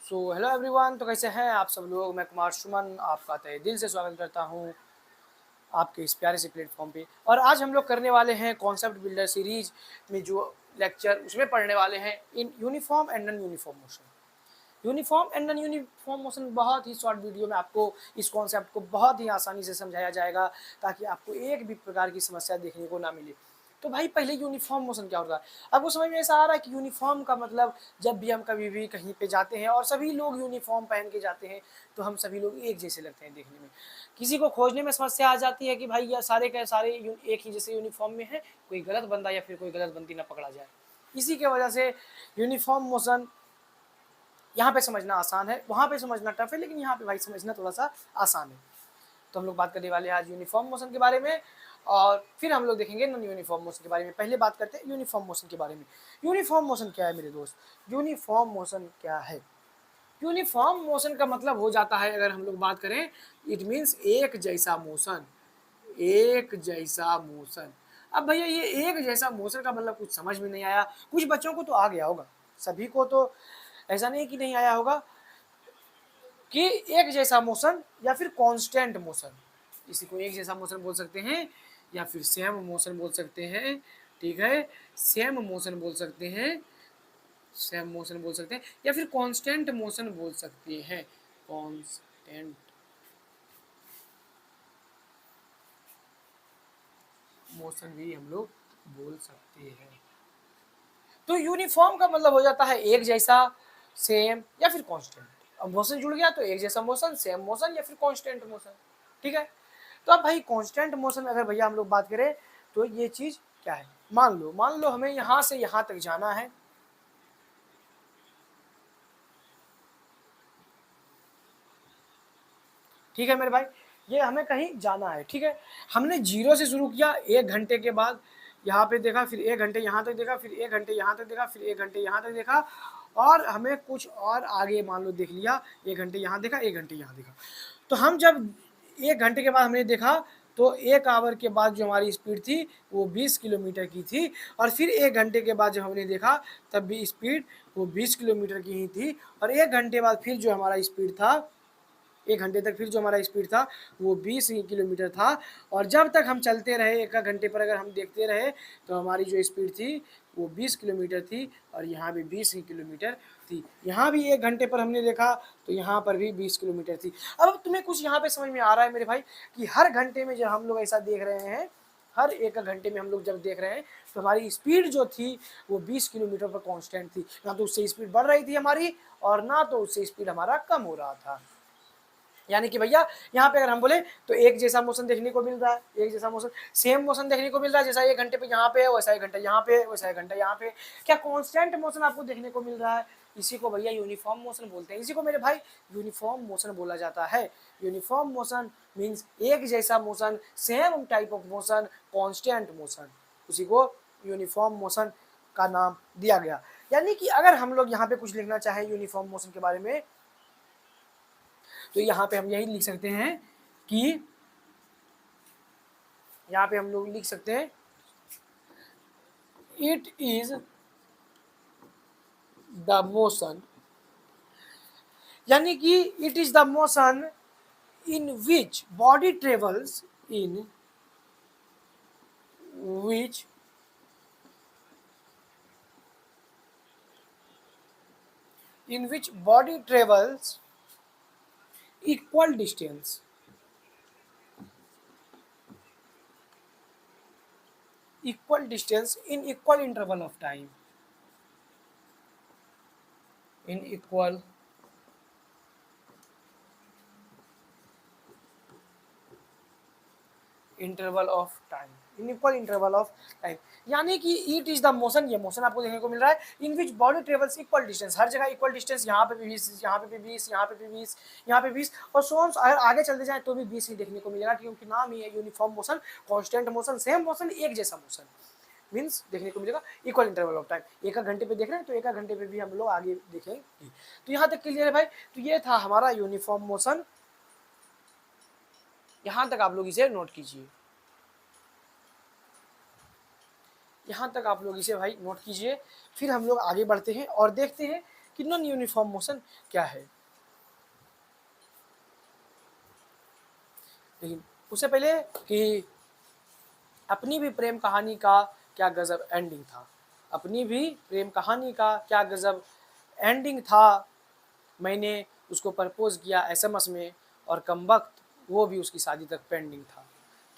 So hello everyone, तो कैसे हैं आप सब लोग। मैं कुमार सुमन आपका तहे दिल से स्वागत करता हूं आपके इस प्यारे से प्लेटफॉर्म पे। और आज हम लोग करने वाले हैं कॉन्सेप्ट बिल्डर सीरीज में जो लेक्चर उसमें पढ़ने वाले हैं in uniform and non uniform motion. Uniform and non uniform motion बहुत ही शॉर्ट वीडियो में आपको इस कॉन्सेप्ट को बहुत ही आसानी से समझाया जाएगा ताकि आपको एक भी प्रकार की समस्या देखने को ना मिले। तो भाई पहले यूनिफॉर्म मोशन क्या होता है आपको समझ में ऐसा आ रहा है कि यूनिफॉर्म का मतलब जब भी हम कभी भी कहीं पे जाते हैं और सभी लोग यूनिफॉर्म पहन के जाते हैं तो हम सभी लोग एक जैसे लगते हैं देखने में। किसी को खोजने में समस्या आ जाती है कि भाई यह सारे के सारे एक ही जैसे यूनिफॉर्म में है, कोई गलत बंदा या फिर कोई गलत बंदी ना पकड़ा जाए। इसी के वजह से यूनिफॉर्म मोशन यहाँ पे समझना आसान है, वहाँ पे समझना टफ है, लेकिन यहाँ पे भाई समझना थोड़ा सा आसान है। तो हम लोग बात करने वाले हैं आज यूनिफॉर्म मोशन के बारे में और फिर हम लोग देखेंगे नॉन यूनिफॉर्म मोशन के बारे में। पहले बात करते हैं यूनिफॉर्म मोशन के बारे में। यूनिफॉर्म मोशन क्या है मेरे दोस्त? यूनिफॉर्म मोशन क्या है? यूनिफॉर्म मोशन का मतलब हो जाता है, अगर हम लोग बात करें, इट मीन्स एक जैसा मोशन। एक जैसा मोशन। अब भैया ये एक जैसा मोशन का मतलब कुछ समझ में नहीं आया। कुछ बच्चों को तो आ गया होगा, सभी को तो ऐसा नहीं कि नहीं आया होगा कि एक जैसा मोशन या फिर कांस्टेंट मोशन। इसी को एक जैसा मोशन बोल सकते हैं या फिर सेम मोशन बोल सकते हैं। ठीक है, सेम मोशन बोल सकते हैं, सेम मोशन बोल सकते हैं या फिर कांस्टेंट मोशन बोल सकते हैं। कांस्टेंट मोशन भी हम लोग बोल सकते हैं। तो यूनिफॉर्म का मतलब हो जाता है एक जैसा, सेम या फिर कांस्टेंट। अब मोशन जुड़ गया तो एक जैसा मोशन, सेम मोशन या फिर कांस्टेंट मोशन। ठीक है, तो अब भाई कांस्टेंट मोशन अगर भैया हम लोग बात करें तो ये चीज क्या है? मान लो हमें यहां से यहां तक जाना है। ठीक है मेरे भाई, ये हमें कहीं जाना है। ठीक है, हमने 0 से शुरू किया, 1 घंटे के बाद यहाँ पे देखा, फिर 1 घंटे यहाँ तक देखा, फिर 1 घंटे यहाँ तक देखा, फिर 1 घंटे यहाँ तक देखा, और हमें कुछ और आगे मान लो देख लिया। 1 घंटे यहाँ देखा, 1 घंटे यहाँ देखा। तो हम जब 1 घंटे के बाद हमने देखा तो 1 आवर के बाद जो हमारी स्पीड थी वो 20 किलोमीटर की थी, और फिर 1 घंटे के बाद जब हमने देखा तब भी स्पीड वो 20 किलोमीटर की ही थी, और 1 घंटे बाद फिर जो हमारा स्पीड था, 1 घंटे तक फिर जो हमारा स्पीड था वो 20 ही किलोमीटर था। और जब तक हम चलते रहे, 1 घंटे पर अगर हम देखते रहे तो हमारी जो स्पीड थी वो 20 किलोमीटर थी, और यहाँ भी 20 ही किलोमीटर थी। यहाँ भी 1 घंटे पर हमने देखा तो यहाँ पर भी 20 किलोमीटर थी। अब तुम्हें कुछ यहाँ पे समझ में आ रहा है मेरे भाई कि हर घंटे में जब हम लोग ऐसा देख रहे हैं, हर 1 घंटे में हम लोग जब देख रहे हैं तो हमारी स्पीड जो थी वो 20 किलोमीटर पर कांस्टेंट थी। ना तो उससे स्पीड बढ़ रही थी हमारी और ना तो उससे स्पीड हमारा कम हो रहा था। यानी कि भैया यहाँ पे अगर हम बोले तो एक जैसा मोशन देखने को मिल रहा है, एक जैसा मोशन, सेम मोशन देखने को मिल रहा है। जैसा 1 घंटे पे यहाँ पे है वैसा 1 घंटा यहाँ पे, वैसा 1 घंटा यहाँ पे। क्या कांस्टेंट मोशन आपको देखने को मिल रहा है? इसी को भैया यूनिफॉर्म मोशन बोलते हैं। इसी को मेरे भाई यूनिफॉर्म मोशन बोला जाता है। यूनिफॉर्म मोशन मीन्स एक जैसा motion, same type of motion, constant motion, उसी को यूनिफॉर्म मोशन का नाम दिया गया। यानी कि अगर हम लोग यहाँ पे कुछ लिखना चाहें यूनिफॉर्म मोशन के बारे में तो यहाँ पे हम यही लिख सकते हैं कि यहाँ पे हम लोग लिख सकते हैं इट इज द मोशन, यानी कि it is the motion in which body travels, in which body travels equal distance, in equal interval of time, in equal interval of time, in equal interval of time. यानी कि it is the motion, ये motion आपको देखने को मिल रहा है in which body travels equal distance, हर जगह इक्वल डिस्टेंस, यहाँ पे भी 20, यहाँ पे भी 20, यहाँ पे भी 20, यहाँ पे 20, और सोन्स अगर आगे चलते जाए तो भी 20 ही देखने को मिलेगा, क्योंकि नाम ही है uniform motion, constant motion, same motion, एक जैसा मोशन मीन्स देखने को मिलेगा इक्वल इंटरवल ऑफ टाइम। 1 घंटे पे देख रहे हैं तो 1 घंटे पे भी हम लोग आगे देखेंगे। तो यहाँ तक क्लियर है भाई। तो ये था हमारा यूनिफॉर्म मोशन, यहाँ तक आप लोग इसे नोट कीजिए, यहाँ तक आप लोग इसे भाई नोट कीजिए। फिर हम लोग आगे बढ़ते हैं और देखते हैं कि नॉन यूनिफॉर्म मोशन क्या है। लेकिन उससे पहले कि अपनी भी प्रेम कहानी का क्या गजब एंडिंग था, अपनी भी प्रेम कहानी का क्या गजब एंडिंग था। मैंने उसको प्रपोज किया एसएमएस में और कमबख्त वो भी उसकी शादी तक पेंडिंग था।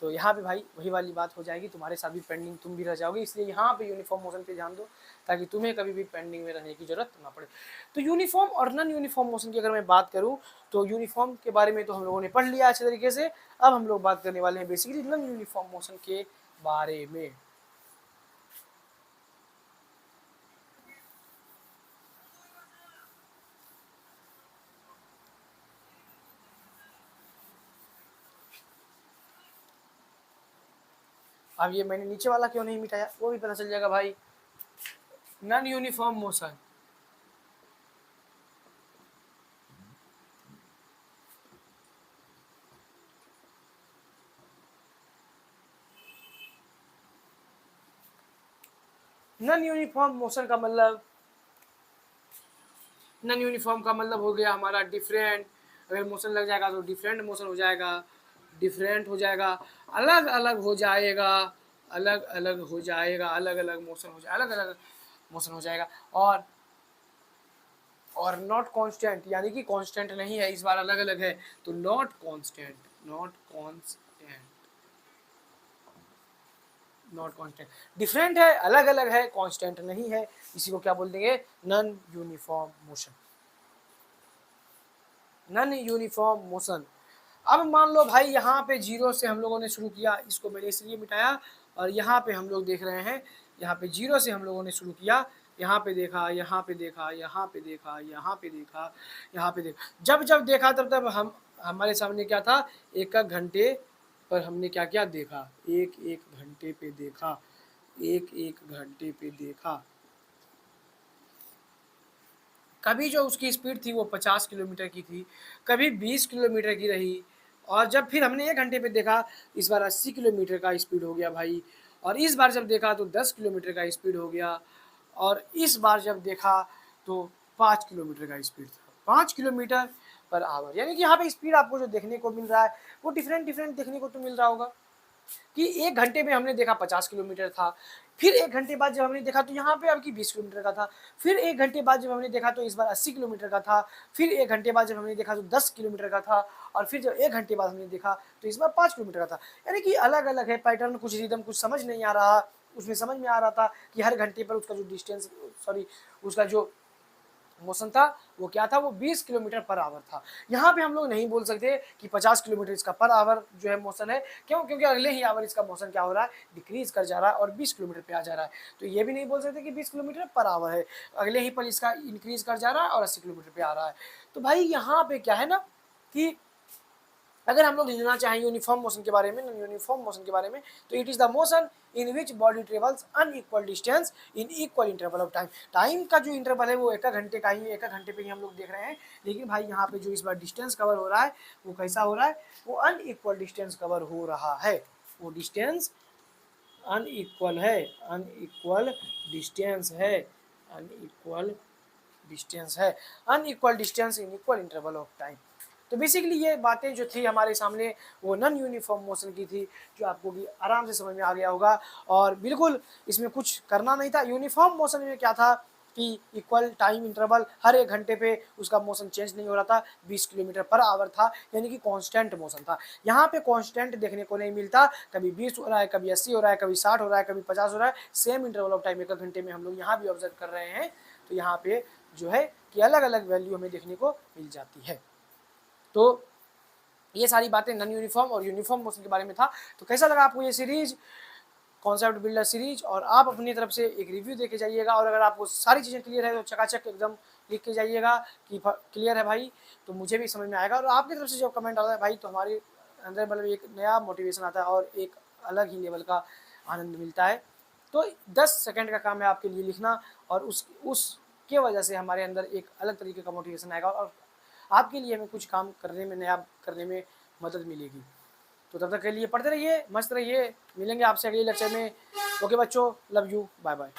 तो यहाँ पे भाई वही वाली बात हो जाएगी, तुम्हारे साथ भी पेंडिंग, तुम भी रह जाओगे। इसलिए यहाँ पे यूनिफॉर्म मोशन पे ध्यान दो ताकि तुम्हें कभी भी पेंडिंग में रहने की जरूरत ना पड़े। तो यूनिफॉर्म और नॉन यूनिफॉर्म मोशन की अगर मैं बात करूँ तो यूनिफॉर्म के बारे में तो हम लोगों ने पढ़ लिया अच्छे तरीके से। अब हम लोग बात करने वाले हैं बेसिकली नॉन यूनिफॉर्म मोशन के बारे में। अब ये मैंने नीचे वाला क्यों नहीं मिटाया वो भी पता चल जाएगा भाई। Non uniform motion, non uniform motion का मतलब, नॉन यूनिफॉर्म का मतलब हो गया हमारा डिफरेंट। अगर मोशन लग जाएगा तो डिफरेंट मोशन हो जाएगा, डिफरेंट हो जाएगा, अलग अलग हो जाएगा, अलग अलग हो जाएगा, अलग अलग मोशन हो जाएगा, अलग अलग मोशन हो जाएगा। और नॉट कांस्टेंट यानी कि कांस्टेंट नहीं है, इस बार अलग अलग है तो not constant, not constant, not constant. Different है, अलग अलग है, कांस्टेंट नहीं है, इसी को क्या बोल देंगे, non uniform motion, non uniform motion. अब मान लो भाई यहाँ पे जीरो से हम लोगों ने शुरू किया, इसको मैंने इसलिए मिटाया, और यहाँ पे हम लोग देख रहे हैं, यहाँ पे जीरो से हम लोगों ने शुरू किया, यहाँ पे देखा, यहाँ पे देखा, यहाँ पे देखा, यहाँ पे देखा, यहाँ पे देखा, जब जब देखा तब तब हम हमारे सामने क्या था, एक एक घंटे पर हमने क्या क्या देखा, एक एक घंटे पे देखा, एक एक घंटे पे देखा। कभी जो उसकी स्पीड थी वो 50 किलोमीटर की थी, कभी 20 किलोमीटर की रही, और जब फिर हमने 1 घंटे पे देखा इस बार 80 किलोमीटर का स्पीड हो गया भाई, और इस बार जब देखा तो 10 किलोमीटर का स्पीड हो गया, और इस बार जब देखा तो 5 किलोमीटर का स्पीड था, 5 किलोमीटर पर आवर। यानी कि यहाँ पे स्पीड आपको जो देखने को मिल रहा है वो डिफरेंट डिफरेंट देखने को तो मिल रहा होगा कि 1 घंटे में हमने देखा 50 किलोमीटर था, फिर 1 घंटे बाद जब हमने देखा तो यहाँ पे अब की 20 किलोमीटर का था, फिर 1 घंटे बाद जब हमने देखा तो इस बार 80 किलोमीटर का था, फिर 1 घंटे बाद जब हमने देखा तो 10 किलोमीटर का था, और फिर जब 1 घंटे बाद हमने देखा तो इस बार 5 किलोमीटर का था। यानी कि अलग अलग है पैटर्न, कुछ रिदम कुछ समझ नहीं आ रहा, उसमें समझ में आ रहा था कि हर घंटे पर उसका जो डिस्टेंस, सॉरी उसका जो मोशन था वो क्या था, वो 20 किलोमीटर पर आवर था। यहाँ पे हम लोग नहीं बोल सकते कि 50 किलोमीटर इसका पर आवर जो है मोशन है, क्यों, क्योंकि अगले ही आवर इसका मोशन क्या हो रहा है, डिक्रीज कर जा रहा है और 20 किलोमीटर पे आ जा रहा है। तो ये भी नहीं बोल सकते कि 20 किलोमीटर पर आवर है, अगले ही पल इसका इंक्रीज कर जा रहा है और 80 किलोमीटर पे आ रहा है। तो भाई यहाँ पे क्या है ना कि अगर हम लोग लिखना चाहें यूनिफॉर्म मोशन के बारे में, यूनिफॉर्म मोशन के बारे में, तो it is the motion in which body travels unequal distance in equal interval of time. Time का जो इंटरवल है वो 1 घंटे का ही, 1 घंटे पे ही हम लोग देख रहे हैं, लेकिन भाई यहाँ पे जो इस बार डिस्टेंस कवर हो रहा है वो कैसा हो रहा है, वो अनइक्वल डिस्टेंस कवर हो रहा है, वो डिस्टेंस अनइक्वल है, अनइक्वल डिस्टेंस है, अनइक्वल डिस्टेंस है, unequal distance in equal interval of time. तो बेसिकली ये बातें जो थी हमारे सामने वो नॉन यूनिफॉर्म मोशन की थी, जो आपको भी आराम से समझ में आ गया होगा, और बिल्कुल इसमें कुछ करना नहीं था। यूनिफॉर्म मोशन में क्या था कि इक्वल टाइम इंटरवल, हर 1 घंटे पे उसका मोशन चेंज नहीं हो रहा था, 20 किलोमीटर पर आवर था, यानी कि कांस्टेंट मोशन था। यहाँ पे कांस्टेंट देखने को नहीं मिलता, कभी 20 हो रहा है, कभी 80 हो रहा है, कभी 60 हो रहा है, कभी 50 हो रहा है, सेम इंटरवल ऑफ टाइम 1 घंटे में हम लोग यहाँ भी ऑब्जर्व कर रहे हैं। तो यहाँ पे जो है कि अलग अलग वैल्यू हमें देखने को मिल जाती है। तो ये सारी बातें नॉन यूनिफॉर्म और यूनिफॉर्म मोशन के बारे में था। तो कैसा लगा आपको ये सीरीज, कॉन्सेप्ट बिल्डर सीरीज, और आप अपनी तरफ से एक रिव्यू देके जाइएगा, और अगर आपको सारी चीज़ें क्लियर है तो चकाचक एकदम लिख के जाइएगा कि क्लियर है भाई, तो मुझे भी समझ में आएगा, और आपकी तरफ से जब कमेंट आता है भाई तो हमारे अंदर मतलब एक नया मोटिवेशन आता है और एक अलग ही लेवल का आनंद मिलता है। तो 10 सेकंड का काम है आपके लिए लिखना, और उसके वजह से हमारे अंदर एक अलग तरीके का मोटिवेशन आएगा, और आपके लिए हमें कुछ काम करने में, नया करने में मदद मिलेगी। तो तब तक के लिए पढ़ते रहिए, मस्त रहिए, मिलेंगे आपसे अगले लेक्चर में। ओके बच्चों, लव यू, बाय बाय।